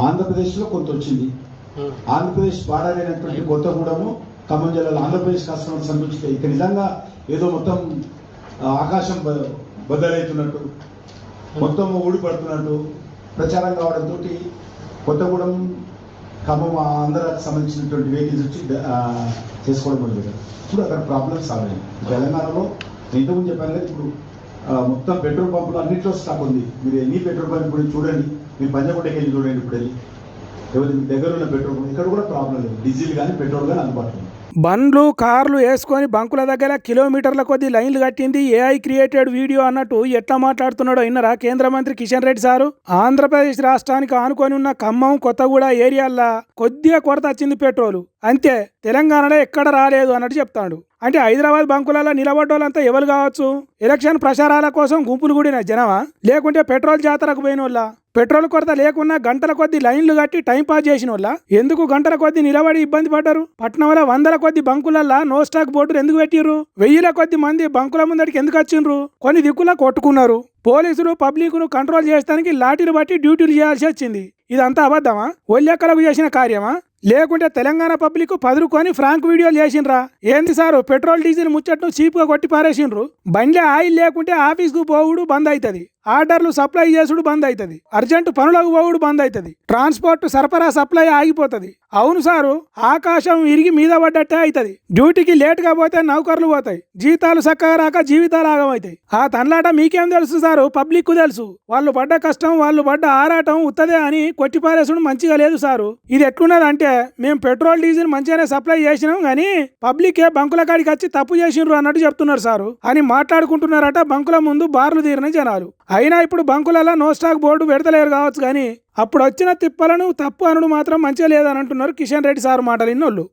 ఆంధ్రప్రదేశ్లో కొంత వచ్చింది. ఆంధ్రప్రదేశ్ బార్డర్ అయినటువంటి కొత్తగూడెము ఖమ్మం జిల్లాలో ఆంధ్రప్రదేశ్ కస్టమర్స్ సంబంధించి ఇక నిజంగా ఏదో మొత్తం ఆకాశం బద్దలవుతున్నట్టు మొత్తం ఊడిపడుతున్నట్టు ప్రచారం కావడంతో కొత్తగూడెం ఖమ్మం ఆంధ్రాకి సంబంధించినటువంటి వెహికల్స్ వచ్చి చేసుకోవడం మొదలుపెట్టారు. ఇప్పుడు అక్కడ ప్రాబ్లమ్స్ సాల్వ్ అయ్యాయి. తెలంగాణలో ఇంతకుముందు చెప్పాను కదా, ఇప్పుడు మొత్తం పెట్రోల్ పంపులు అన్నింటిలో స్టాక్ ఉంది. మీరు ఎన్ని పెట్రోల్ పంప్ ఇప్పుడు చూడండి, మీరు పంజాగుట్టకి వెళ్ళి చూడండి, ఇప్పుడు వెళ్ళి ఎవరి దగ్గర ఉన్న పెట్రోల్ పంప్ ఇక్కడ కూడా ప్రాబ్లం లేదు. డీజిల్ కానీ పెట్రోల్ కానీ అందుబాటులో ఉంది. బండ్లు కార్లు వేసుకొని బంకుల దగ్గర కిలోమీటర్ల కొద్ది లైన్లు కట్టింది ఏఐ క్రియేటెడ్ వీడియో అన్నట్టు ఎట్లా మాట్లాడుతున్నాడో విన్నరా కేంద్ర మంత్రి కిషన్ రెడ్డి సారు. ఆంధ్రప్రదేశ్ రాష్ట్రానికి ఆనుకొని ఉన్న ఖమ్మం కొత్తగూడ ఏరియాల్లో కొద్దిగా కొరత వచ్చింది పెట్రోలు, అంతే. తెలంగాణలో ఎక్కడ రాలేదు అన్నట్టు చెప్తాడు. అంటే హైదరాబాద్ బంకులలో నిలబడ్డోళ్ళంతా ఎవరు కావచ్చు? ఎలక్షన్ ప్రచారాల కోసం గుంపులు కూడిన జనమా, లేకుంటే పెట్రోల్ జాతరకు పోయిన వాళ్ళ? పెట్రోల్ కొరత లేకున్నా గంటల కొద్ది లైన్లు కట్టి టైం పాస్ చేసిన వాళ్ళ ఎందుకు గంటల కొద్ది నిలబడి ఇబ్బంది పడ్డారు? పట్నంలో వందల కొద్ది బంకులల్లా నో స్టాక్ బోర్డులు ఎందుకు పెట్టిర్రు? వెయ్యిల కొద్ది మంది బంకుల ముందడికి ఎందుకు వచ్చిండ్రు? కొన్ని దిక్కులా కొట్టుకున్నారు. పోలీసులు పబ్లిక్ను కంట్రోల్ చేయడానికి లాఠీలు బట్టి డ్యూటీలు చేయాల్సి వచ్చింది. ఇదంతా అబద్ధమా? ఒళ్ళెక్కలకు చేసిన కార్యమా? లేకుంటే తెలంగాణ పబ్లిక్ పదురుకొని ఫ్రాంక్ వీడియోలు చేసిండ్రా? ఏంది సారు పెట్రోల్ డీజిల్ ముచ్చట్ను చీప్గా కొట్టి పారేసిండ్రు. బండ్లే ఆయిల్ లేకుంటే ఆఫీస్కు పోవుడు బంద్ అవుతుంది, ఆర్డర్లు సప్లై చేసుడు బంద్ అవుతుంది, అర్జెంటు పనులకు పోవుడు బంద్ అవుతుంది, ట్రాన్స్పోర్ట్ సరఫరా సప్లై ఆగిపోతుంది. అవును సారు, ఆకాశం ఇరిగి మీద పడ్డట్టే అవుతుంది. డ్యూటీకి లేటుగా పోతే నౌకర్లు పోతాయి, జీతాలు చక్కగా రాక జీవితాలు ఆగమవుతాయి. ఆ తన్లాట మీకేం తెలుసు సారు? పబ్లిక్ కు తెలుసు. వాళ్ళు పడ్డ కష్టం, వాళ్ళు పడ్డ ఆరాటం ఉత్తదే అని కొట్టిపారేసుడు మంచిగా లేదు సారు. ఇది ఎట్లున్నదంటే, మేము పెట్రోల్ డీజిల్ మంచిగానే సప్లై చేసినాం కానీ పబ్లికే బంకుల కాడికి వచ్చి తప్పు చేసిండ్రు అన్నట్టు చెప్తున్నారు సారు అని మాట్లాడుకుంటున్నారట బంకుల ముందు బార్లు తీరిన జనాలు. అయినా ఇప్పుడు బంకులలో నో స్టాక్ బోర్డు పెడతలేరు కావచ్చు కానీ అప్పుడు వచ్చిన తిప్పలను తప్పు అనుడు మాత్రం మంచిగా లేదని అంటున్నారు కిషన్ రెడ్డి సార్ మాటలు ఇన్నోళ్ళు.